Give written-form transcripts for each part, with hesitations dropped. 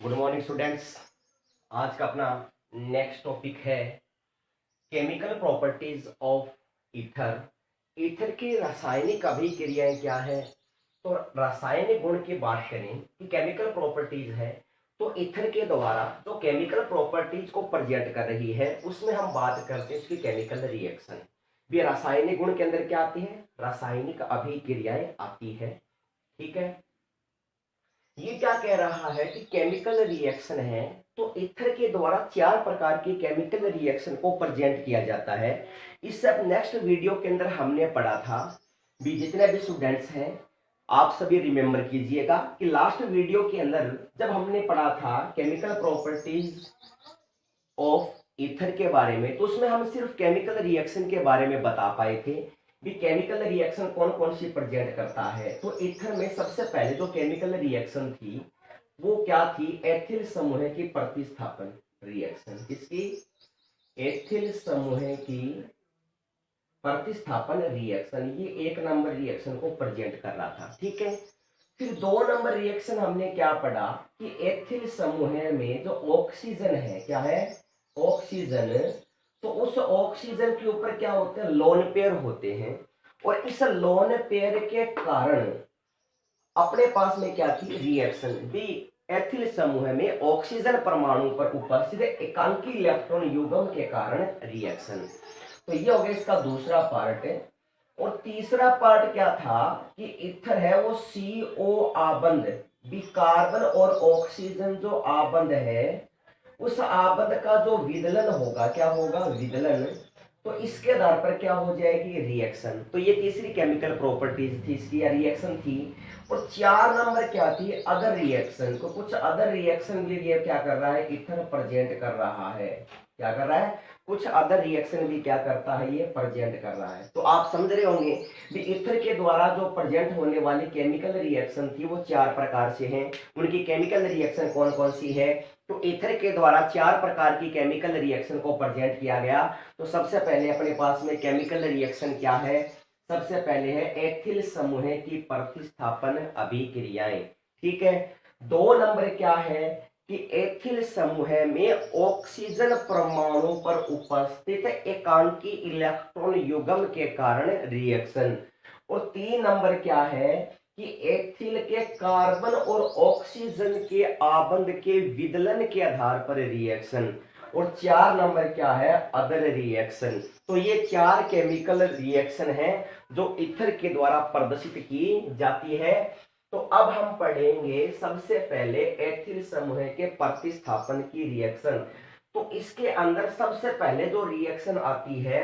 Good morning students. आज का अपना नेक्स्ट टॉपिक है chemical properties of ether. Ether की रासायनिक अभिक्रियाएं क्या है। तो रासायनिक गुण की बात करें कि केमिकल प्रॉपर्टीज है, तो ईथर के द्वारा जो केमिकल प्रॉपर्टीज को प्रेजेंट कर रही है उसमें हम बात करते हैं उसकी केमिकल रिएक्शन। भी रासायनिक गुण के अंदर क्या आती है, रासायनिक अभिक्रियाएं आती है। ठीक है, ये क्या कह रहा है कि केमिकल रिएक्शन है, तो ईथर के द्वारा 4 प्रकार की केमिकल रिएक्शन को प्रेजेंट किया जाता है। इस सब नेक्स्ट वीडियो के अंदर हमने पढ़ा था। भी जितने भी स्टूडेंट्स हैं आप सभी रिमेंबर कीजिएगा कि लास्ट वीडियो के अंदर जब हमने पढ़ा था केमिकल प्रॉपर्टीज ऑफ ईथर के बारे में, तो उसमें हम सिर्फ केमिकल रिएक्शन के बारे में बता पाए थे भी केमिकल रिएक्शन कौन कौन सी प्रेजेंट करता है। तो ईथर में सबसे पहले जो केमिकल रिएक्शन थी वो क्या थी, एथिल समूह की प्रतिस्थापन रिएक्शन। किसकी, एथिल समूह की प्रतिस्थापन रिएक्शन। ये 1 नंबर रिएक्शन को प्रेजेंट कर रहा था। ठीक है, फिर 2 नंबर रिएक्शन हमने क्या पढ़ा कि एथिल समूह में जो ऑक्सीजन है, क्या है, ऑक्सीजन, तो उस ऑक्सीजन के ऊपर क्या होते हैं, लोन पेयर होते हैं, और इस लोन पेयर के कारण अपने पास में क्या थी, रिएक्शन भी। एथिल समूह में ऑक्सीजन परमाणु पर उपस्थित एकांकी इलेक्ट्रॉन युग्म के कारण रिएक्शन। तो ये हो गया इसका दूसरा पार्ट है। और तीसरा पार्ट क्या था कि ईथर है वो CO आबंध, भी कार्बन और ऑक्सीजन जो आबंध है उस आबंध का जो विदलन होगा, क्या होगा, विदलन, तो इसके आधार पर क्या हो जाएगी, रिएक्शन। तो ये तीसरी केमिकल प्रॉपर्टीज थी इसकी, या रिएक्शन थी। और 4 नंबर क्या थी, अदर रिएक्शन। तो कुछ अदर रिएक्शन भी ये क्या कर रहा है, ईथर प्रेजेंट कर रहा है। क्या कर रहा है, कुछ अदर रिएक्शन भी क्या करता है, ये प्रेजेंट कर रहा है। तो आप समझ रहे होंगे कि ईथर के द्वारा जो प्रेजेंट होने वाली केमिकल रिएक्शन थी वो 4 प्रकार से हैं। उनकी केमिकल रिएक्शन कौन कौन सी है, तो ईथर के द्वारा 4 प्रकार की केमिकल रिएक्शन को प्रेजेंट किया गया। तो सबसे पहले अपने पास में केमिकल रिएक्शन क्या है, सबसे पहले है एथिल समूह की प्रतिस्थापन अभिक्रियाएं। ठीक है, 2 नंबर क्या है कि एथिल समूह में ऑक्सीजन परमाणु पर उपस्थित एकांकी इलेक्ट्रॉन युग्म के कारण रिएक्शन। और 3 नंबर क्या है कि एथिल के कार्बन और ऑक्सीजन के आबंध के विदलन के आधार पर रिएक्शन। और 4 नंबर क्या है, अदर रिएक्शन। तो ये 4 केमिकल रिएक्शन है जो ईथर के द्वारा प्रदर्शित की जाती है। तो अब हम पढ़ेंगे सबसे पहले एथिल समूह के प्रतिस्थापन की रिएक्शन। तो इसके अंदर सबसे पहले जो रिएक्शन आती है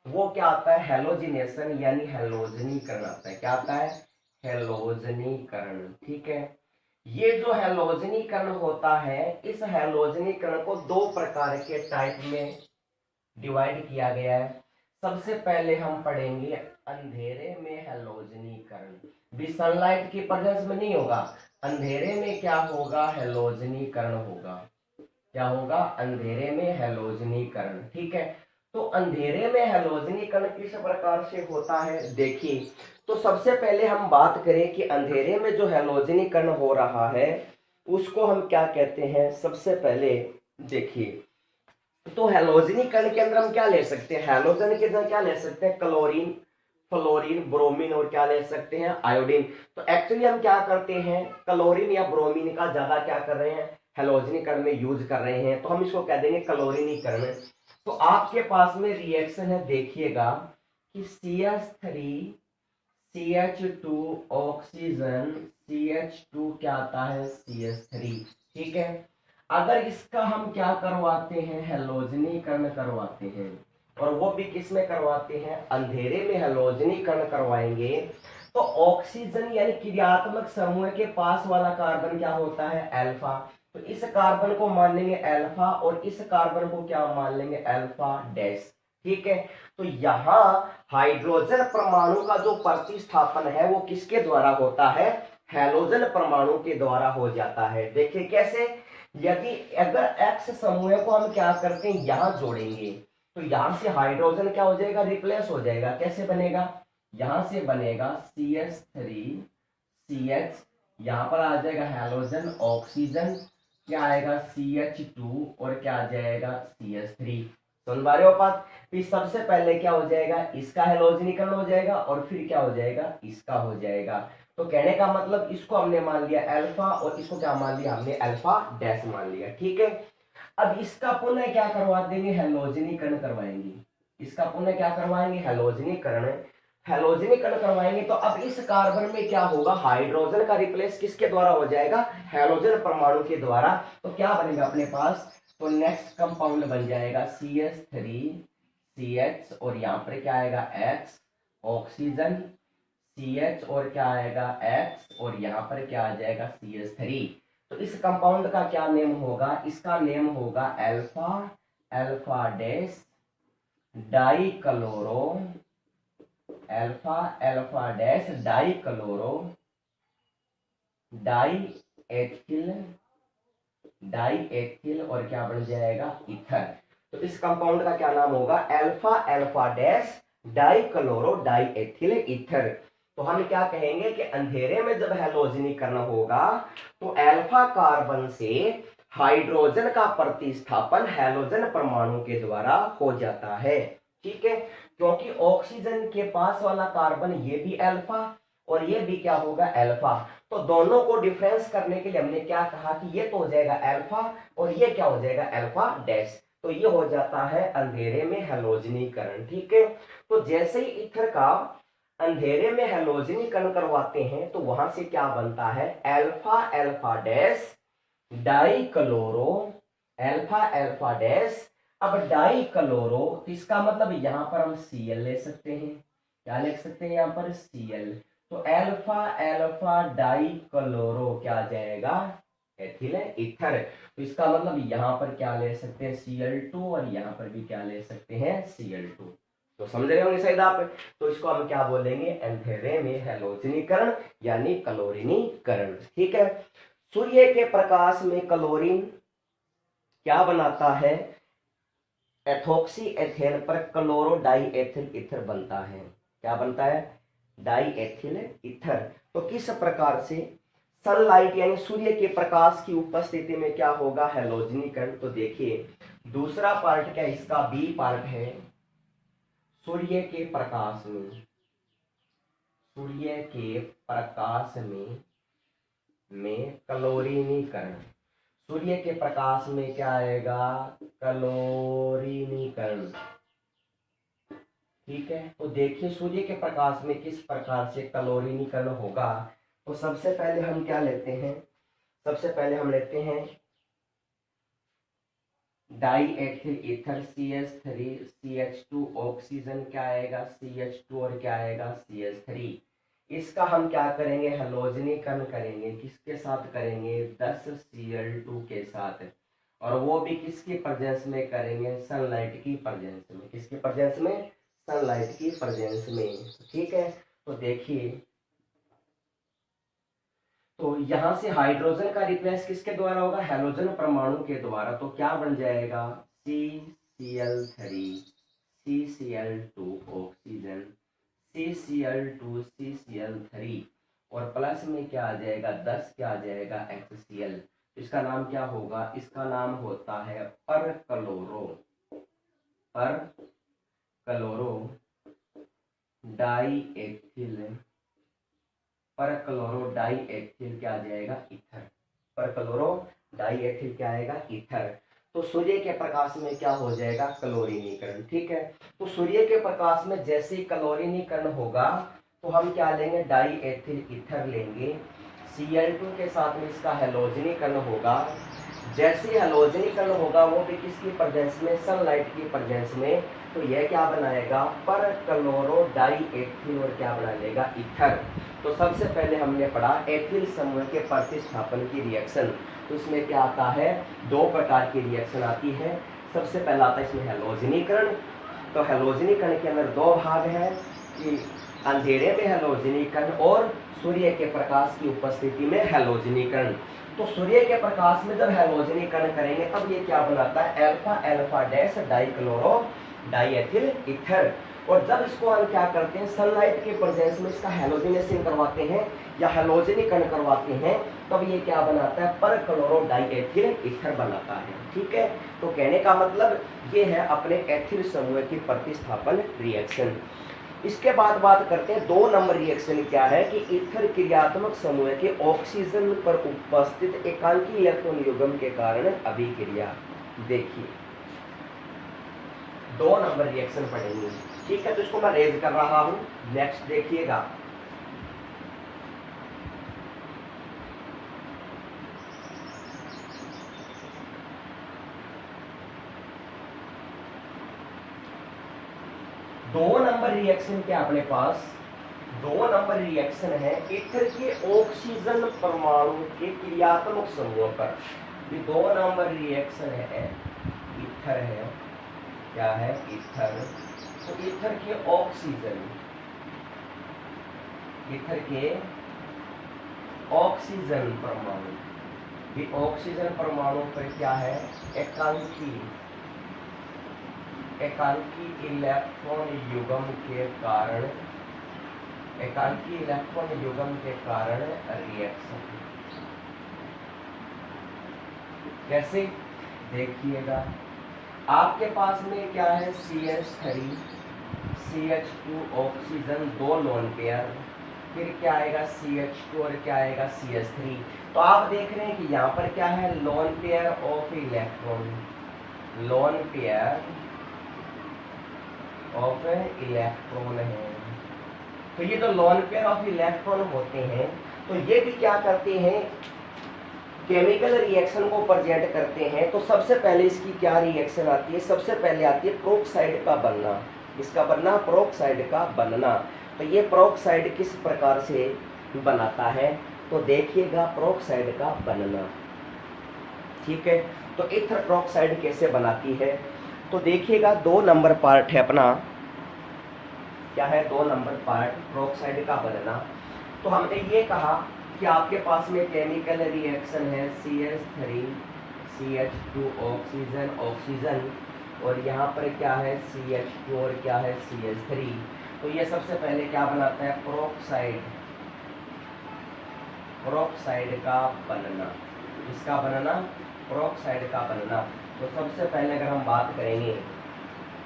वो क्या आता है, हेलोजिनेशन, यानी हेलोजनीकरण आता है। क्या आता है, हेलोजनीकरण। ठीक है, ये जो हेलोजनीकरण होता है, इस हेलोजनीकरण को 2 प्रकार के टाइप में डिवाइड किया गया है। सबसे पहले हम पढ़ेंगे अंधेरे में हेलोजनीकरण। भी सनलाइट की प्रेजेंस में नहीं होगा, अंधेरे में क्या होगा, हेलोजनीकरण होगा। क्या होगा, अंधेरे में हेलोजनीकरण। ठीक है, तो अंधेरे में हेलोजनीकरण किस प्रकार से होता है, देखिए। तो सबसे पहले हम बात करें कि अंधेरे में जो हेलोजनीकरण हो रहा है उसको हम क्या कहते हैं। सबसे पहले देखिए, तो हेलोजनीकरण के अंदर हम क्या ले सकते हैं, हेलोजन के अंदर क्या ले सकते हैं, क्लोरीन, फ्लोरीन, ब्रोमीन, और क्या ले सकते हैं, आयोडीन। तो एक्चुअली हम क्या करते हैं, क्लोरीन या ब्रोमीन का ज्यादा क्या कर रहे हैं, हेलोजनीकरण में यूज कर रहे हैं, तो हम इसको कह देंगे क्लोरीनीकरण। तो आपके पास में रिएक्शन है, देखिएगा कि CH3 CH2 ऑक्सीजन, CH2 क्या आता है, CH3। ठीक है, अगर इसका हम क्या करवाते हैं, हेलोजनीकरण करवाते हैं, और वो भी किस में करवाते हैं, अंधेरे में हेलोजनीकरण करवाएंगे, तो ऑक्सीजन यानी क्रियात्मक समूह के पास वाला कार्बन क्या होता है, अल्फा। तो इस कार्बन को मान लेंगे अल्फा, और इस कार्बन को क्या मान लेंगे, अल्फा डैश। ठीक है, तो यहां हाइड्रोजन परमाणु का जो प्रतिस्थापन है वो किसके द्वारा होता है, हेलोजन परमाणु के द्वारा हो जाता है। देखिए कैसे, यदि अगर X समूह को हम क्या करते हैं, यहां जोड़ेंगे, तो यहां से हाइड्रोजन क्या हो जाएगा, रिप्लेस हो जाएगा। कैसे बनेगा, यहां से बनेगा CH3 CH, यहां पर आ जाएगा हेलोजन ऑक्सीजन, क्या आएगा CH2 और क्या आ जाएगा CH3। सुन पा रहे हो बात। फिर सबसे पहले क्या हो जाएगा, इसका हैलोजनीकरण हो जाएगा और फिर क्या हो जाएगा, इसका हो जाएगा। तो कहने का मतलब इसको हमने मान लिया अल्फा और इसको क्या मान लिया हमने, अल्फा डैश मान लिया। ठीक है, अब इसका पुनः क्या करवा देंगे, हैलोजनीकरण करवाएंगे। इसका पुनः क्या करवाएंगे, हैलोजनीकरण। हैलोजनीकरण करवाएंगे तो अब इस कार्बन में क्या होगा, हाइड्रोजन का रिप्लेस किसके द्वारा हो जाएगा, हैलोजन परमाणु के द्वारा। तो क्या बनेगा अपने पास, तो नेक्स्ट कंपाउंड बन जाएगा CH3CH और यहाँ पर क्या आएगा X ऑक्सीजन, CH और क्या आएगा X और यहाँ पर क्या आ जाएगा CH3। तो इस कंपाउंड का क्या नेम होगा, इसका नेम होगा alpha alpha dash die chloro, alpha alpha dash die chloro die ethyl और क्या बन जाएगा ईथर। तो इस कंपाउंड का क्या नाम होगा, alpha alpha dash die chloro die ethyl ether. तो हम क्या कहेंगे कि अंधेरे में जब हैलोजनीकरण होगा तो अल्फा कार्बन से हाइड्रोजन का प्रतिस्थापन हैलोजन परमाणु के द्वारा हो जाता है। ठीक है, क्योंकि ऑक्सीजन के पास वाला कार्बन ये भी अल्फा और ये भी क्या होगा अल्फा, तो दोनों को डिफरेंस करने के लिए हमने क्या कहा कि ये तो हो जाएगा अल्फा और ये क्या हो जाएगा अल्फा डैश। तो ये हो जाता है अंधेरे में हैलोजनीकरण। ठीक है, तो जैसे ही ईथर का अंधेरे में हैलोजनीकरण करवाते हैं तो वहां से क्या बनता है, alpha alpha dash die chloro, alpha alpha dash. अब डाई क्लोरो तो इसका मतलब यहां पर हम Cl ले सकते हैं, क्या लिख सकते हैं यहाँ पर Cl। तो अल्फा अल्फा डाई क्लोरो क्या आ जाएगा, एथिल ईथर। तो इसका मतलब यहां पर क्या ले सकते हैं Cl2 और यहाँ पर भी क्या ले सकते हैं Cl2। तो समझ रहे होंगे शायद आप। तो इसको हम क्या बोलेंगे, अंधेरे में हैलोजनीकरण यानी क्लोरीनीकरण। ठीक है, सूर्य के प्रकाश में क्लोरीन क्या बनाता है, एथोक्सी एथेन पर क्लोरो डाई एथिल ईथर बनता है। क्या बनता है, डाई एथिल ईथर। तो किस प्रकार से, सनलाइट यानी सूर्य के प्रकाश की उपस्थिति में क्या होगा, हैलोजनीकरण। तो देखिए दूसरा पार्ट क्या इसका बी पार्ट है, सूर्य के प्रकाश में, सूर्य के प्रकाश में क्लोरीनीकरण, सूर्य के प्रकाश में क्या आएगा, क्लोरीनीकरण। ठीक है, तो देखिए सूर्य के प्रकाश में किस प्रकार से क्लोरीनीकरण होगा। तो सबसे पहले हम क्या लेते हैं, सबसे पहले हम लेते हैं die ethyl ether CH3 CH2 oxygen क्या आएगा CH2 और क्या आएगा CH3। इसका हम क्या करेंगे, हैलोजनीकरण करेंगे, किसके साथ करेंगे 10 Cl2 के साथ, और वो भी किसकी प्रेजेंस में करेंगे, सनलाइट की प्रेजेंस में। किसकी प्रेजेंस में, सनलाइट की प्रेजेंस में। ठीक है, तो देखिए तो यहां से हाइड्रोजन का रिप्लेस किसके द्वारा होगा, हैलोजन परमाणु के द्वारा। तो क्या बन जाएगा CCl3 CCl2 oxygen, CCl2 CCl3 और प्लस में क्या आ जाएगा 10 क्या आ जाएगा HCl। इसका नाम क्या होगा, इसका नाम होता है परक्लोरो, परक्लोरो डाई एथिल, परक्लोरो डाई एथिल क्या आ जाएगा ईथर, परक्लोरो डाई एथिल क्या आएगा ईथर। तो सूर्य के प्रकाश में क्या हो जाएगा, क्लोरीनीकरण। ठीक है, तो सूर्य के प्रकाश में जैसे ही क्लोरीनीकरण होगा तो हम क्या लेंगे, डाई एथिल ईथर लेंगे, Cl2 के साथ में इसका हैलोजनीकरण होगा। जैसे ही हैलोजनीकरण होगा वो भी किसकी प्रेजेंस में, सनलाइट की प्रेजेंस में। तो यह क्या बनाएगा, पर क्लोरो डाई एथिल और क्या बना लेगा ईथर। तो सबसे पहले हमने पढ़ा एथिल समूह के प्रतिस्थापन की रिएक्शन। तो इसमें क्या आता है, दो प्रकार की रिएक्शन आती है। सबसे पहला आता है इसमें हैलोजनीकरण। तो हैलोजनीकरण के अंदर दो भाग है कि अंधेरे में हैलोजनीकरण और सूर्य के प्रकाश की उपस्थिति में हैलोजनीकरण। तो सूर्य के प्रकाश में जब हैलोजनीकरण करेंगे तब ये क्या बनाता है, alpha alpha dash dichloro diethyl ether. और जब इसको हम क्या करते हैं, सनलाइट के प्रेजेंस में इसका हैलोजिनेशन करवाते हैं, या हैलोजेनिक कण करवाते हैं तब ये क्या बनाता है, पर क्लोरो डाई एथिल ईथर बनाता है। ठीक है, तो कहने का मतलब ये है अपने एथिल समूह की प्रतिस्थापन रिएक्शन। इसके बाद बात करते हैं 2 नंबर रिएक्शन क्या है कि ईथर क्रियात्मक समूह के ऑक्सीजन पर उपस्थित एकांकी इलेक्ट्रॉन युग्म के कारण अभिक्रिया। देखिए 2 नंबर रिएक्शन पढ़ेंगे। ठीक है, तो इसको मैं रेज कर रहा हूं। नेक्स्ट देखिएगा, दो नंबर रिएक्शन क्या अपने पास, 2 नंबर रिएक्शन है ईथर के ऑक्सीजन परमाणु के क्रियात्मक समूह पर। ये 2 नंबर रिएक्शन है, ईथर है, क्या है ईथर। तो ईथर के ऑक्सीजन, ईथर के ऑक्सीजन परमाणु, ये ऑक्सीजन परमाणु पर क्या है, एकांकी इलेक्ट्रॉन युग्म के कारण, एकांकी इलेक्ट्रॉन युग्म के कारण रिएक्शन। कैसे देखिएगा, आपके पास में क्या है CH3 CH2 oxygen 2 lone pair, फिर क्या आएगा CH2 और क्या आएगा CH3। तो आप देख रहे हैं कि यहाँ पर क्या है, lone pair of electron, lone pair of electron है। तो ये जो लोन पेयर ऑफ इलेक्ट्रॉन होते हैं तो ये भी क्या करते हैं, केमिकल रिएक्शन को प्रेजेंट करते हैं। तो सबसे पहले इसकी क्या रिएक्शन आती है, सबसे पहले आती है प्रोक्साइड का बनना। इसका बनना, प्रोक्साइड का बनना। तो ये प्रोक्साइड किस प्रकार से बनाता है, तो देखिएगा प्रोक्साइड का बनना। ठीक है, तो ईथर प्रोक्साइड कैसे बनाती है, तो देखिएगा 2 नंबर पार्ट है अपना, क्या है 2 नंबर पार्ट प्रोक्साइड का बनना। तो हमने ये कहा कि आपके पास में केमिकल रिएक्शन है CH3 CH2 ऑक्सीजन ऑक्सीजन, और यहाँ पर क्या है CH2 और क्या है CH3। तो ये सबसे पहले क्या बनाता है, प्रोक्साइड, प्रोक्साइड का बनना। इसका बनना, प्रोक्साइड का बनना। तो सबसे पहले अगर हम बात करेंगे,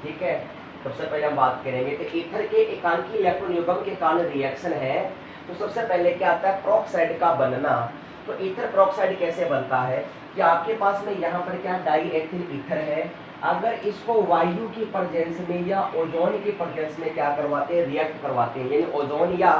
ठीक है, सबसे पहले हम बात करेंगे कि ईथर के एकांकी इलेक्ट्रॉन युग्म के कारण रिएक्शन है। तो सबसे पहले क्या आता है, प्रोक्साइड का बनना। तो ईथर प्रोक्साइड कैसे बनता है कि आपके पास में यहाँ पर क्या डाई एथिल ईथर है, अगर इसको वायु की प्रेजेंस में या ओजोन की प्रेजेंस में क्या करवाते हैं, रिएक्ट करवाते हैं, यानी ओजोन या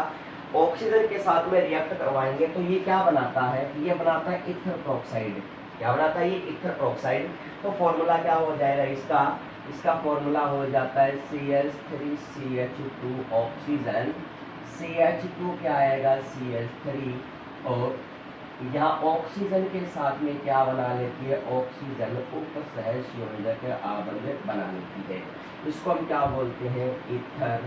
ऑक्सीजन के साथ में रिएक्ट करवाएंगे तो ये क्या बनाता है, ये बनाता है ईथर प्रोक्साइड। क्या बनाता है ये ईथर प्रोक्साइड। तो फॉर्मूला क्या हो जाएगा इसका, इसका फॉर्मूला हो जाता है CH3CH2 ऑक्सीजन, CH2 क्या आएगा CH3, और यहाँ ऑक्सीजन के साथ में क्या बना लेती है, ऑक्सीजन उपसहसंयोजक आबंधित बना लेती है। इसको हम क्या बोलते हैं, ईथर,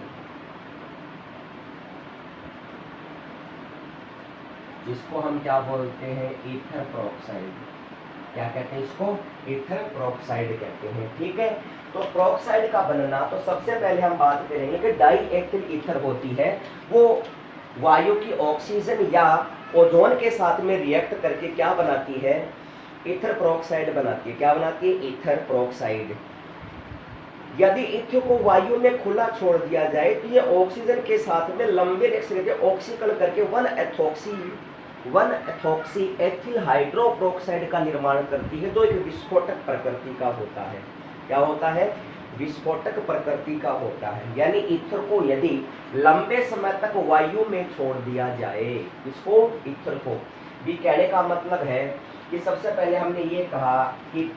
इसको हम क्या बोलते हैं, ईथर प्रोक्साइड। क्या कहते हैं इसको, ईथर प्रोक्साइड कहते हैं। ठीक है, तो प्रोक्साइड का बनना, तो सबसे पहले हम बात करेंगे कि डाई एथिल ईथर होती है, वो वायु की ऑक्सीजन या ओजोन के साथ में रिएक्ट करके क्या बनाती है, ईथर प्रोक्साइड बनाती है। क्या बनाती है, ईथर प्रोक्साइड। यदि ईथर को वायु में खुला छोड़ दिया जाए तो ये ऑक्सीजन के साथ में लंबे रिएक्शन ऑक्सीकरण करके 1-एथॉक्सी एथिल हाइड्रोप्रोक्साइड का निर्माण करती है, जो एक विस्फोटक प्रकृति का होता है। क्या होता है, विस्फोटक प्रकृति का होता है। यानी ईथर को यदि लंबे समय तक वायु में छोड़ दिया जाए, इसको ईथर को भी कहने का मतलब है कि सबसे पहले हमने ये कहा कि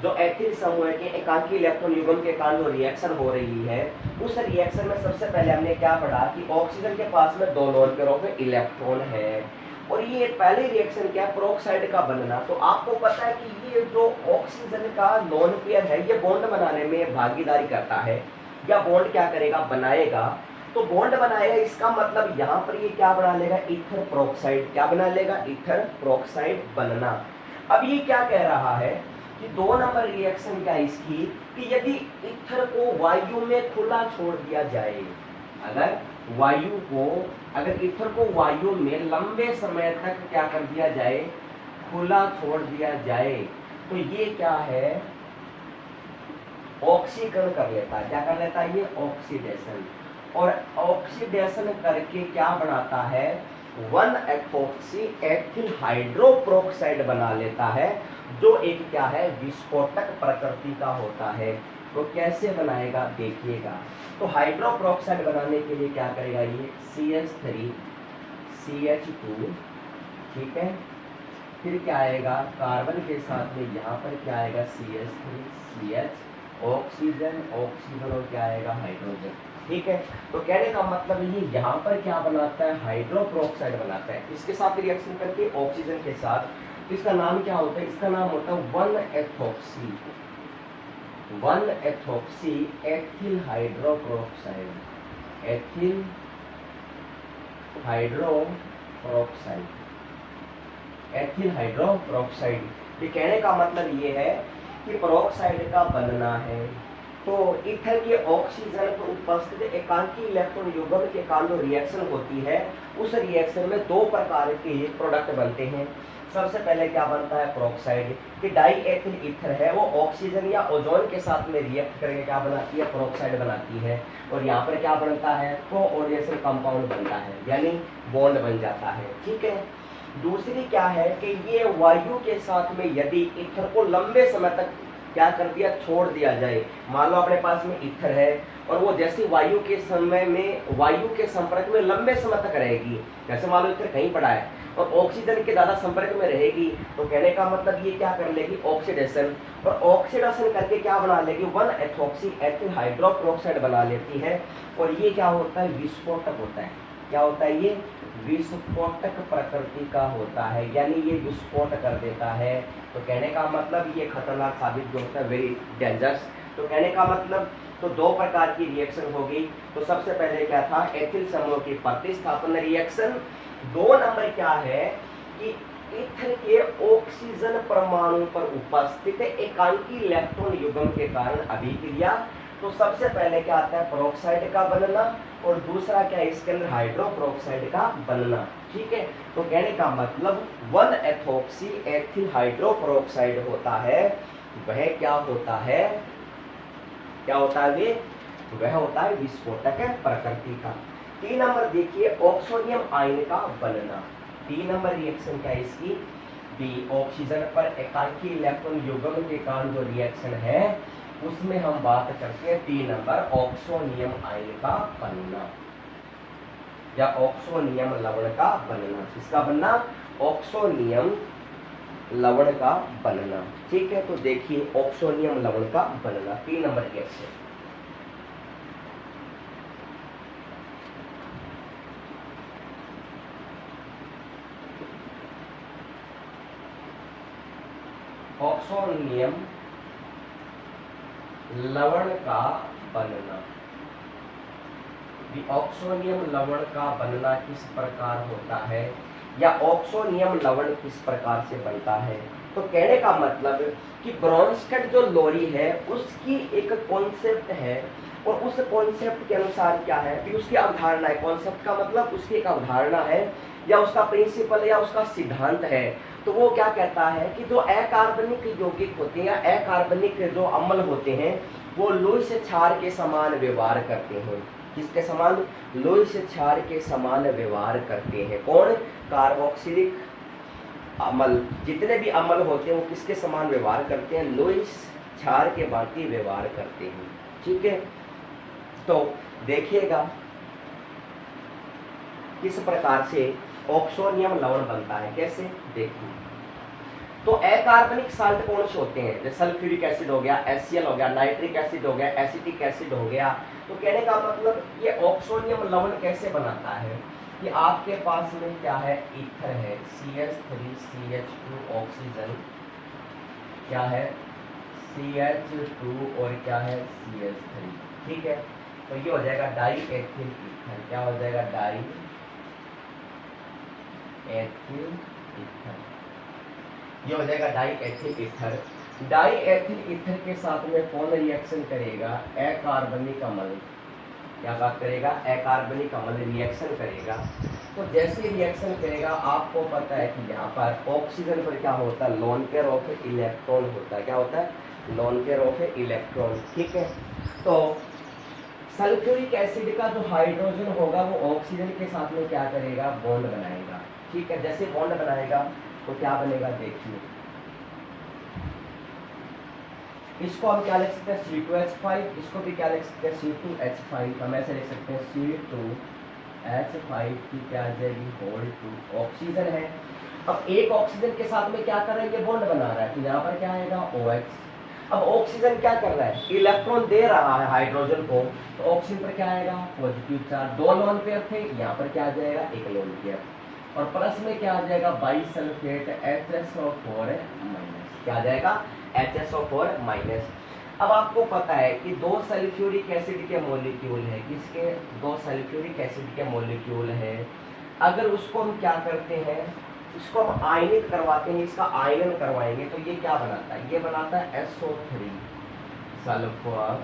जो एथिल समूह के एकांकी इलेक्ट्रॉन युग्म के कारण जो रिएक्शन हो रही है, उस रिएक्शन में सबसे पहले हमने क्या पढ़ा कि ऑक्सीजन के पास में 2 लोन पेयरों में इलेक्ट्रॉन है, और ये पहले रिएक्शन क्या, प्रोक्साइड का बनना। तो आपको पता है कि ये जो ऑक्सीजन का लोन पेयर है ये बॉन्ड बनाने में भागीदारी करता है, या बॉन्ड क्या करेगा, बनाएगा। तो बॉन्ड बनाएगा, इसका मतलब यहाँ पर ये क्या बना लेगा, ईथर प्रोक्साइड। क्या बना लेगा, ईथर प्रोक्साइड बनना। अब ये क्या कह रहा है कि 2 नंबर रिएक्शन क्या है इसकी, कि यदि ईथर को वायु में खुला छोड़ दिया जाए, अगर वायु को अगर ईथर को वायु में लंबे समय तक क्या कर दिया जाए, खुला छोड़ दिया जाए, तो ये क्या है, ऑक्सीकरण कर लेता है। क्या कर लेता है ये, ऑक्सीडेशन। और ऑक्सीडेशन करके क्या बनाता है, 1-एथॉक्सी एथिल हाइड्रोपेरोक्साइड बना लेता है, जो एक क्या है, विस्फोटक प्रकृति का होता है। तो कैसे बनाएगा देखिएगा। तो हाइड्रोपेरोक्साइड बनाने के लिए क्या करेगा ये, CH3 CH2, ठीक है, फिर क्या आएगा, कार्बन के साथ में यहाँ पर क्या आएगा, CH3 CH, ऑक्सीजन ऑक्सीजन और क्या आएगा, हाइड्रोजन, ठीक है। तो कहने का मतलब ये यहाँ पर क्या बनाता है, हाइड्रोपेरोक्साइड बनाता है, इसके साथ रिएक्शन करके ऑक्सीजन के साथ। तो इसका नाम क्या होता है, इसका नाम होता है one ethoxy ethyl hydroperoxide, ethyl hydroperoxide, ethyl hydroperoxide. ये कहने का मतलब ये है कि पेरोक्साइड का बनना है तो ईथर के ऑक्सीजन पर उपस्थित एकांकी इलेक्ट्रॉन युग्म के कारण जो रिएक्शन होती है, उस रिएक्शन में दो प्रकार के प्रोडक्ट बनते हैं। सबसे पहले क्या बनता है, पेरोक्साइड, कि डाई एथिल ईथर है वो ऑक्सीजन या ओजोन के साथ में रिएक्ट करके क्या बनाती है, पेरोक्साइड बनाती है। और यहाँ पर क्या बनता है, कोऑर्डिनेशन कंपाउंड बनता है, यानी बॉन्ड बन जाता है, ठीक है। दूसरी क्या है कि ये वायु के साथ में यदि ईथर को लंबे समय तक क्या कर दिया, छोड़ दिया जाए, मान लो अपने पास में ईथर है और वो जैसे वायु के समय में वायु के संपर्क में लंबे समय तक रहेगी, जैसे मान लो ईथर कहीं पड़ा है और ऑक्सीजन के ज्यादा संपर्क में रहेगी, तो कहने का मतलब ये क्या कर लेगी, ऑक्सीडेशन। और ऑक्सीडेशन करके क्या बना लेगी, 1-एथॉक्सी एथिल हाइड्रोपेरोक्साइड बना लेती है। और ये क्या होता है, विस्फोटक होता है। क्या होता है ये, विस्फोटक प्रकृति का होता है, यानी ये विस्फोट कर देता है। तो कहने का मतलब ये खतरनाक साबित जो होता है, वेरी डेंजरस। तो कहने का मतलब तो दो प्रकार की रिएक्शन होगी। तो सबसे पहले क्या था, एथिल समूह की प्रतिस्थापन रिएक्शन। 2 नंबर क्या है कि ईथर के ऑक्सीजन परमाणु पर उपस्थित एकांकी इलेक्ट्रॉन युग्म के कारण अभिक्रिया। तो सबसे पहले क्या आता है, पेरोक्साइड का बनना, और दूसरा क्या है, इसके अंदर हाइड्रोपेरोक्साइड का बनना, ठीक है। तो कहने का मतलब 1-एथॉक्सी एथिल हाइड्रोपेरोक्साइड होता है, वह क्या होता है, क्या होता है, वह होता है विस्फोटक प्रकृति का। 3 नंबर देखिए, ऑक्सोनियम आयन का बनना। 3 नंबर रिएक्शन क्या है इसकी, बी, ऑक्सीजन पर एकांकी इलेक्ट्रॉन युग्म के कारण जो रिएक्शन है उसमें हम बात करते हैं 3 नंबर, ऑक्सोनियम आयन का बनना या ऑक्सोनियम लवण का बनना। किसका बनना, ऑक्सोनियम लवण का बनना, ठीक है। तो देखिए ऑक्सोनियम लवण का बनना, 3 नंबर रिएक्शन। ऑक्सोनियम लवण का बनना, ऑक्सोनियम लवण का बनना किस प्रकार होता है, या ऑक्सोनियम लवण किस प्रकार से बनता है। तो कहने का मतलब कि ब्रोंस्टेड जो लोरी है उसकी एक कॉन्सेप्ट है, और उस कॉन्सेप्ट के अनुसार क्या है कि उसकी अवधारणा है, कॉन्सेप्ट का मतलब उसकी एक अवधारणा है या उसका प्रिंसिपल या उसका सिद्धांत है। तो वो क्या कहता है कि जो अकार्बनिक यौगिक होते हैं या अकार्बनिक जो अम्ल होते हैं वो लोई से क्षार के समान व्यवहार करते हैं। किसके समान, लोई से क्षार के समान व्यवहार करते हैं। कौन, कार्बोक्सिलिक अम्ल, जितने भी अम्ल होते हैं वो किसके समान व्यवहार करते हैं, लोई क्षार के भांति व्यवहार करते हैं, ठीक है। तो देखिएगा किस प्रकार से ऑक्सोनियम लवण बनता है, कैसे देखिए। तो अकार्बनिक साल्ट कौन से होते हैं, जैसे सल्फ्यूरिक एसिड हो गया, HCl हो गया, नाइट्रिक एसिड हो गया, एसिटिक एसिड हो गया। तो कहने का मतलब ये ऑक्सोनियम लवण कैसे बनाता है कि आपके पास में क्या है, ईथर है, CH3CH2 ऑक्सीजन, क्या है CH2 और क्या है CH3, ठीक है। तो ये हो जाएगा डाई एथिल ईथर, क्या हो जाएगा, डाई एथिल ईथर, ये हो जाएगा die ethyl ether. Die ethyl ether के साथ में कौन रिएक्शन करेगा, अकार्बनिक अम्ल, क्या बात करेगा, अकार्बनिक अम्ल रिएक्शन करेगा। तो जैसे रिएक्शन करेगा आपको पता है कि यहाँ पर ऑक्सीजन पर क्या होता है, लोन पेयर ऑफ इलेक्ट्रॉन होता है। क्या होता है, लोन पेयर ऑफ इलेक्ट्रॉन। ठीक है, तो सल्फ्यूरिक एसिड का जो हाइड्रोजन होगा वो ऑक्सीजन के साथ में क्या करेगा, बॉन्ड बनाएगा। ठीक है, जैसे बॉन्ड बनाएगा तो क्या बनेगा, देखिए इसको हम क्या लिख सकते हैं, C2H5, इसको भी क्या लिख सकते हैं, C2H5। हम ऐसे लिख सकते हैं C2H5 की क्या आ जाएगी, होल 2 ऑक्सीजन है। अब एक ऑक्सीजन के साथ में क्या कर रहा है, ये बॉन्ड बना रहा है, तो यहाँ पर क्या आएगा OH। अब ऑक्सीजन क्या कर रहा है, इलेक्ट्रॉन दे रहा है हाइड्रोजन को, तो ऑक्सीजन पर क्या आएगा, पॉजिटिव चार्ज। 2 लोन पेयर थे, यहाँ पर क्या आ जाएगा, 1 लोन पेयर, और प्लस में क्या आ जाएगा, बाइसल्फेट HSO4 माइनस। क्या आ जाएगा, HSO4 माइनस। अब आपको पता है कि 2 सल्फ्यूरिक एसिड के मॉलिक्यूल है, किसके, 2 सल्फ्यूरिक एसिड के मॉलिक्यूल है। अगर उसको हम क्या करते हैं, इसको हम आयनित करवाते हैं, इसका आयन करवाएंगे, तो ये क्या बनाता है, ये बनाता है SO3 सल्फर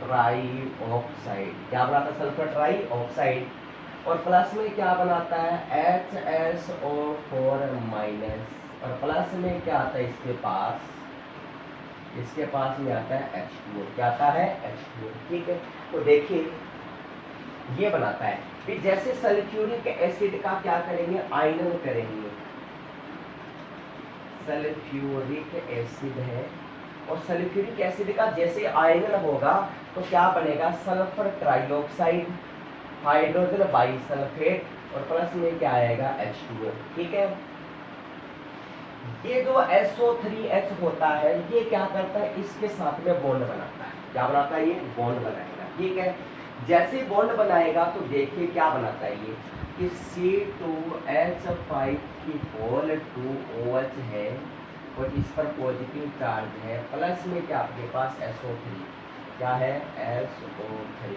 ट्राइऑक्साइड। क्या बनाता है, सल्फर ट्राइऑक्साइड, और प्लस में क्या बनाता है, HSO4 माइनस, और प्लस में क्या आता है, इसके पास में आता है H2O। क्या आता है, H2O। ठीक है, तो देखिए ये बनाता है। फिर जैसे सल्फ्यूरिक एसिड का क्या करेंगे, आयनन करेंगे। सल्फ्यूरिक एसिड है, और सल्फ्यूरिक एसिड का जैसे आयनन होगा तो क्या बनेगा, सल्फर ट्राइऑक्साइड, हाइड्रोजन बाइसल्फेट, और प्लस में क्या आएगा, H2O। ठीक है, ये जो SO3H होता है ये क्या करता है, इसके साथ में बॉन्ड बनाता है। क्या बनाता है, ये बॉन्ड बनाएगा। ठीक है, जैसे बॉन्ड बनाएगा तो देखिए क्या बनाता है ये, कि C2H5 की होल 2 OH है, और इस पर पॉजिटिव चार्ज है, प्लस में क्या आपके पास SO3। क्या है, SO3।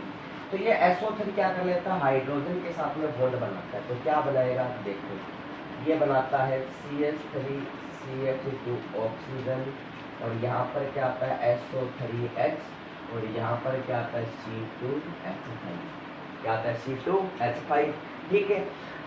तो ये SO3 क्या कर लेता है, हाइड्रोजन के साथ में बॉन्ड बनाता है। तो क्या बनाएगा, देखो ये बनाता है CH3CH2 ऑक्सीजन, और यहाँ पर क्या आता है SO3H, और यहाँ पर क्या आता है C2H5। क्या आता है, C2H5। ठीक है,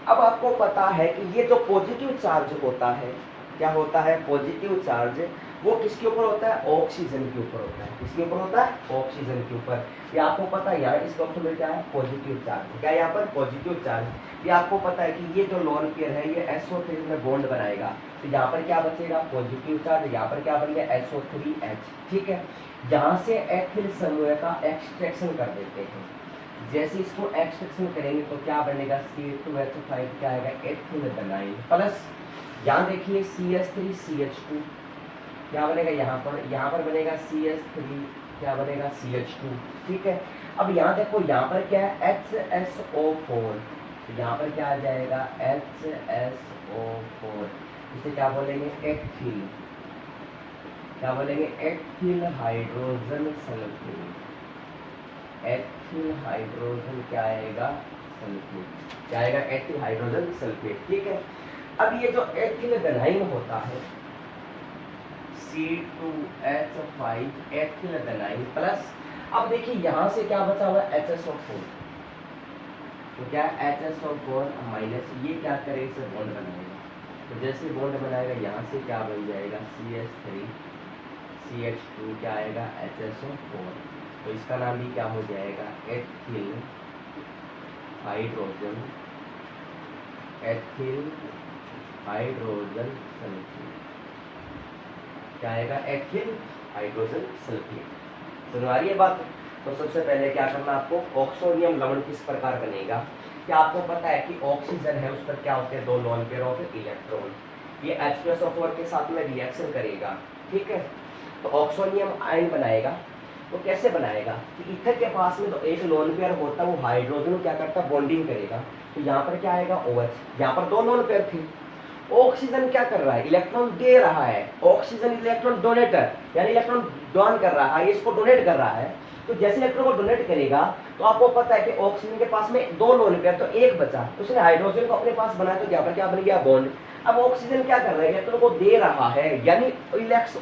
अब आपको पता है कि ये जो पॉजिटिव चार्ज होता है, क्या होता है, पॉजिटिव चार्ज, वो किसके ऊपर होता है, ऑक्सीजन के ऊपर होता है। किसके ऊपर होता है, ऑक्सीजन के ऊपर। ये आपको पता है, यहाँ इस ऑप्शन में क्या है, पॉजिटिव चार्ज। क्या यहाँ पर, पॉजिटिव चार्ज। ये आपको पता है कि ये जो लोन पेयर है ये SO3 में बॉन्ड बनाएगा, तो यहाँ पर क्या बचेगा, पॉजिटिव चार्ज, यहाँ पर क्या बन गया, SO3H। ठीक है, यहाँ से एथिल समूह का एक्सट्रैक्शन कर देते हैं। जैसे इसको एक्सट्रैक्शन करेंगे तो क्या बनेगा, C2H5 क्या आएगा, एथिल बनाइन, प्लस यहाँ देखिए CH3CH2 क्या बनेगा, यहाँ पर बनेगा CH3, क्या बनेगा, CH2। ठीक है, अब यहाँ देखो यहाँ पर क्या है, HSO4, तो यहाँ पर क्या आ जाएगा, HSO4, इसे क्या बोलेंगे, एथिल। क्या बोलेंगे, ethyl hydrogen sulphate. Ethyl hydrogen क्या आएगा, सल्फेट। क्या आएगा, एथिल हाइड्रोजन सल्फेट। ठीक है, अब ये जो एथिल विनाइन होता है C2H5 एथिल विनाइन, प्लस अब देखिए यहाँ से क्या बचा हुआ है, HSO4, तो क्या HSO4 माइनस, ये क्या करे, इसे बॉन्ड बनाएगा। तो जैसे बॉन्ड बनाएगा यहाँ से क्या बन जाएगा, CH3CH2 क्या आएगा, HSO4, तो इसका नाम भी क्या हो जाएगा, ethyl hydrogen, ethyl hydrogen sulphate. क्या आएगा, एथिल हाइड्रोजन सल्फेट। सुनो आ रही है बात। तो सबसे पहले क्या करना आपको, ऑक्सोनियम लवण किस प्रकार बनेगा, क्या आपको पता है कि ऑक्सीजन है उस पर क्या होते हैं, 2 लोन पेयर ऑफ इलेक्ट्रॉन, ये H+O4 के साथ में रिएक्शन करेगा। ठीक है, तो ऑक्सोनियम आयन बनाएगा। तो कैसे बनाएगा, कि ईथर के पास में तो 1 लोन पेयर होता है, वो हाइड्रोजन क्या करता है, बॉन्डिंग करेगा। तो यहाँ पर क्या आएगा, OH, यहाँ पर 2 लोन पेयर थी। ऑक्सीजन क्या कर रहा है, इलेक्ट्रॉन दे रहा है, ऑक्सीजन इलेक्ट्रॉन डोनेटर, यानी इलेक्ट्रॉन दान कर रहा है, इसको डोनेट कर रहा है। तो जैसे इलेक्ट्रॉन को डोनेट करेगा तो आपको पता है कि ऑक्सीजन के पास में 2 लोन पेयर, तो 1 बचा, तो उसने हाइड्रोजन को अपने पास बनाया, तो यहाँ पर क्या बन गया, बॉन्ड। अब ऑक्सीजन क्या कर रहा है, इलेक्ट्रॉन को दे रहा है, यानी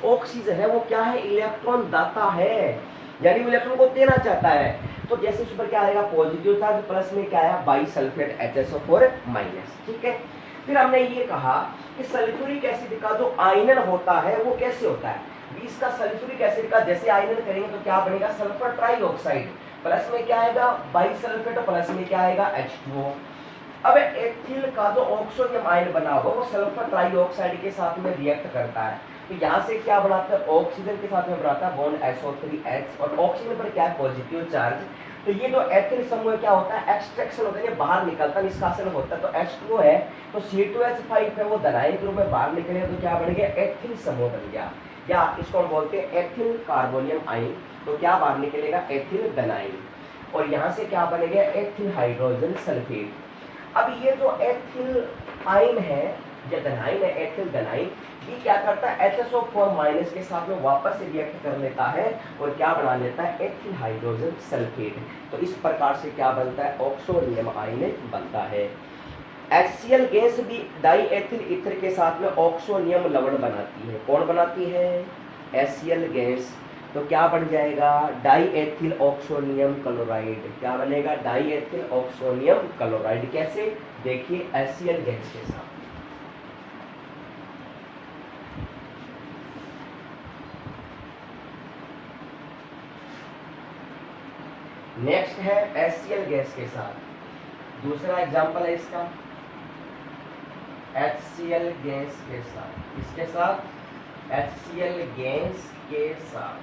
ऑक्सीजन है वो क्या है, इलेक्ट्रॉन दाता है। यानी वो इलेक्ट्रॉन को देना चाहता है। तो जैसे उस पर क्या आएगा पॉजिटिव चार्ज, प्लस में क्या आया बाइसल्फेट HSO4 माइनस। ठीक है, फिर हमने ये कहा कि सल्फ्यूरिक एसिड का जो आयनन होता है वो कैसे होता है। 20 का सल्फ्यूरिक एसिड का जैसे आयनन करेंगे तो क्या बनेगा सल्फर ट्राइऑक्साइड, प्लस में क्या आएगा बाइसल्फेट, प्लस में क्या आएगा H2O। अब एथिल का जो ऑक्सोनियम आयन बना हुआ वो सल्फर ट्राइऑक्साइड के साथ में रिएक्ट करता है, तो यहाँ से क्या बनाता है ऑक्सीजन के साथ में बनाता है बॉन्ड SO3H, और ऑक्सीजन पर क्या है पॉजिटिव चार्ज। तो ये जो एथिल समूह क्या होता है एक्सट्रैक्शन होता है, ये बाहर निकलता है, निष्कासन होता है। तो H2O है तो C2H5 है वो धनायन के रूप में बाहर निकलेगा, तो क्या बन गया एथिल समूह बन गया, या इसको हम बोलते हैं एथिल कार्बोनियम आयन। तो क्या बाहर निकलेगा एथिल धनायन, और यहाँ से क्या बनेगा एथिल हाइड्रोजन सल्फेट। अब ये जो एथिल आयन है या धनायन है एथिल धनायन, ये क्या करता है HSO4 माइनस के साथ में वापस से रिएक्ट कर लेता है और क्या बना लेता है एथिल हाइड्रोजन सल्फेट। तो इस प्रकार से क्या बनता है ऑक्सोनियम आयन बनता है। HCl गैस भी डाईएथिल ईथर के साथ में ऑक्सोनियम लवण बनाती है। कौन बनाती है HCl गैस, तो क्या बन जाएगा डाईएथिल ऑक्सोनियम क्लोराइड। क्या बनेगा डाईएथिल ऑक्सोनियम क्लोराइड, कैसे देखिए HCl गैस के साथ। नेक्स्ट है HCl गैस के साथ, दूसरा एग्जांपल है इसका HCl गैस के साथ, इसके साथ HCl गैस के साथ।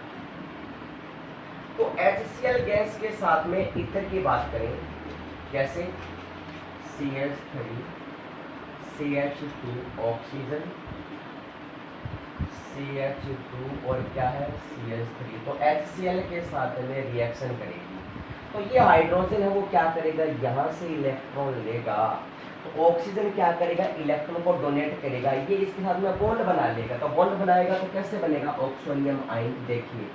तो HCl गैस के साथ में ईथर की बात करें जैसे CH3 CH2 ऑक्सीजन CH2 और क्या है CH3, तो HCl के साथ में रिएक्शन करेगी। तो ये हाइड्रोजन है वो क्या करेगा यहाँ से इलेक्ट्रॉन लेगा, तो ऑक्सीजन क्या करेगा इलेक्ट्रॉन को डोनेट करेगा, ये इसके साथ में बॉन्ड बना लेगा। तो बॉन्ड बनाएगा तो कैसे बनेगा ऑक्सोनियम आयन, देखिए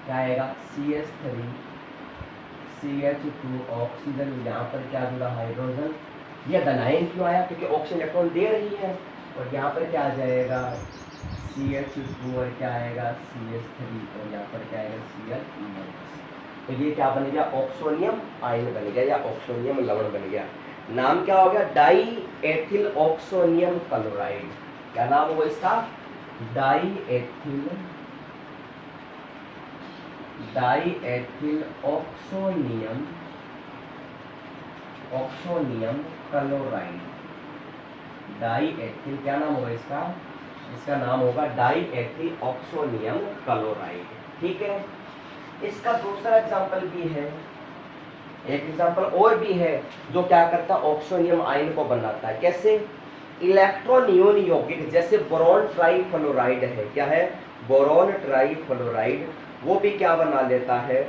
क्या आएगा CH3 CH2 ऑक्सीजन, यहाँ पर क्या जुड़ा हाइड्रोजन, ये धनायन क्यों आया क्योंकि ऑक्सीजन इलेक्ट्रॉन दे रही है, और यहाँ पर क्या आ जाएगा CH2 और क्या आएगा CH3 और यहाँ पर क्या आएगा Cl-। तो ये क्या बन गया ऑक्सोनियम आयन बन गया या ऑक्सोनियम लवण बन गया। नाम क्या हो गया डाई एथिल ऑक्सोनियम क्लोराइड। क्या नाम होगा इसका die ethyl oxonium chloride. Die ethyl क्या नाम होगा इसका, इसका नाम होगा डाई एथिल ऑक्सोनियम क्लोराइड। ठीक है, इसका दूसरा एग्जांपल भी है, एक एग्जांपल और भी है जो क्या करता है ऑक्सोनियम आयन को बनाता है। कैसे इलेक्ट्रॉन नियोन यौगिक जैसे बोरॉन ट्राइफ्लोराइड है, क्या है बोरॉन ट्राइफ्लोराइड, वो भी क्या बना लेता है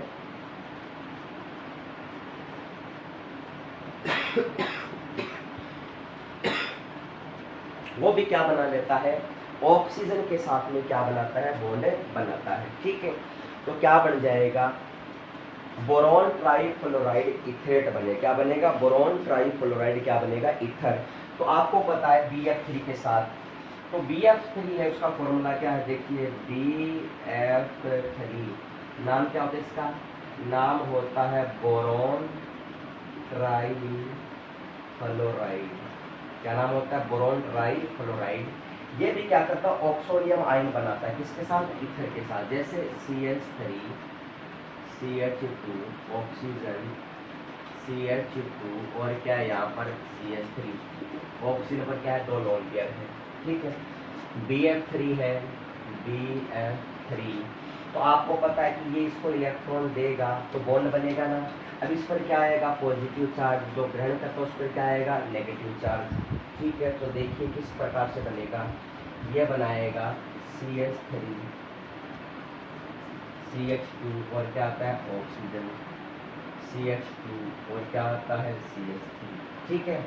वो भी क्या बना लेता है ऑक्सीजन के साथ में क्या बनाता है बॉन्ड बनाता है। ठीक है, तो क्या बन जाएगा बोरॉन ट्राइफ्लोराइड इथेट बने, क्या बनेगा बोरॉन ट्राइफ्लोराइड क्या बनेगा ईथर। तो आपको पता है BF3 के साथ, तो BF3 है उसका फॉर्मूला क्या है देखिए BF3 नाम क्या होता है इसका, नाम होता है बोरॉन ट्राइफ्लोराइड। क्या नाम होता है बोरॉन ट्राइफ्लोराइड। ये भी क्या करता है ऑक्सोनियम आयन बनाता है किसके साथ ईथर के साथ, जैसे CH3 CH2 ऑक्सीजन CH2 और क्या है यहाँ पर CH3, ऑक्सीजन पर क्या है दो लोन पेयर है। ठीक है, BF3 है BF3, तो आपको पता है कि ये इसको इलेक्ट्रॉन देगा तो बॉन्ड बनेगा ना। अब इस पर क्या आएगा पॉजिटिव चार्ज, जो ग्रहण करता है उस पर क्या आएगा नेगेटिव चार्ज। ठीक है, तो देखिए किस प्रकार से बनेगा, ये बनाएगा CH3 CH2 और क्या आता है ऑक्सीजन CH2 और क्या आता है CH3। ठीक है,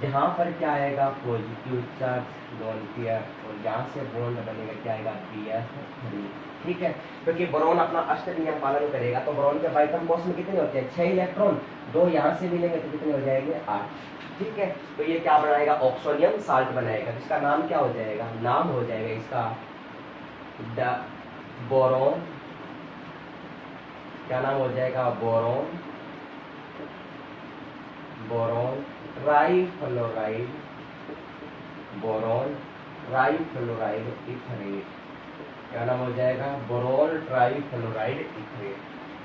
यहाँ पर क्या आएगा पॉजिटिव चार्ज लोन पेयर और यहाँ से बॉन्ड बनेगा क्या आएगा BF3। ठीक है, क्योंकि बोरॉन अपना अष्ट नियम पालन करेगा, तो बोरॉन के बाइटम बॉक्स में कितने होते हैं 6 इलेक्ट्रॉन, 2 यहाँ से मिलेंगे तो कितने हो जाएंगे 8। ठीक है, तो ये क्या बनाएगा ऑक्सोनियम साल्ट बनाएगा, जिसका नाम क्या हो जाएगा, नाम हो जाएगा इसका बोरॉन, क्या नाम हो जाएगा, boron, boron trifluoride, boron trifluoride etherate, क्या नाम हो जाएगा, बोरॉन ट्राइफ्लोराइड इथरेट।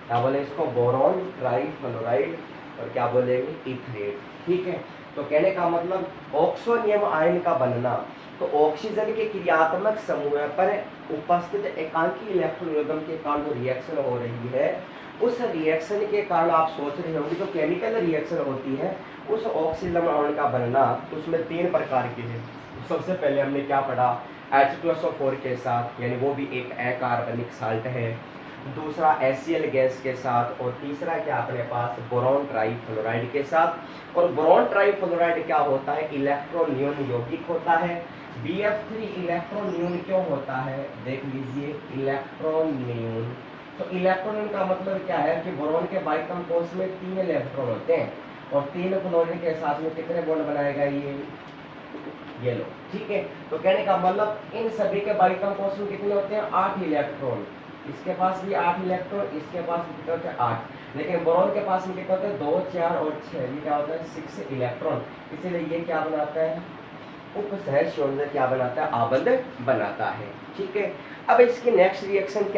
क्या बोले इसको, बोरॉन ट्राइफ्लोराइड और क्या बोलेंगे, इथरेट। ठीक है, तो कहने का मतलब ऑक्सोनियम आयन का बनना, तो ऑक्सीजन के क्रियात्मक समूह पर उपस्थित एकांकी इलेक्ट्रॉन युग्म के कारण जो रिएक्शन हो रही है, उस रिएक्शन के कारण आप सोच रहे होंगे जो केमिकल रिएक्शन होती है उस ऑक्सीजन आयन का बनना, उसमें 3 प्रकार के हैं। सबसे पहले हमने क्या पढ़ा, H2SO4 के साथ, यानी वो भी एक अकार्बनिक साल्ट है, दूसरा HCl गैस के साथ, और तीसरा क्या अपने पास, बोरॉन ट्राइफ्लोराइड के साथ। और बोरॉन ट्राइफ्लोराइड क्या होता है, इलेक्ट्रॉन न्यून यौगिक होता है। BF3 इलेक्ट्रॉन न्यून क्यों होता है, देख लीजिए, इलेक्ट्रॉन न्यून, तो इलेक्ट्रॉन का मतलब क्या है कि बोरॉन के बाइटम कोष में 3 इलेक्ट्रॉन होते हैं और 3 क्लोरीन के साथ में कितने बॉन्ड बनाएगा ये लो। ठीक है, तो कहने का मतलब इन सभी के बाइटम कोष में कितने होते हैं, 8 इलेक्ट्रॉन, इसके पास भी 8 इलेक्ट्रॉन, इसके पास भी कितने होते हैं, 8। लेकिन बोरॉन के पास में कितने होते हैं, 2, 4 और 6, ये क्या होता है, 6 इलेक्ट्रॉन। इसीलिए ये क्या बनाता है, उपसहज संयोजन क्या बनाता है, आबंध बनाता है। ठीक है, अब इसकी नेक्स्ट रिएक्शन क्या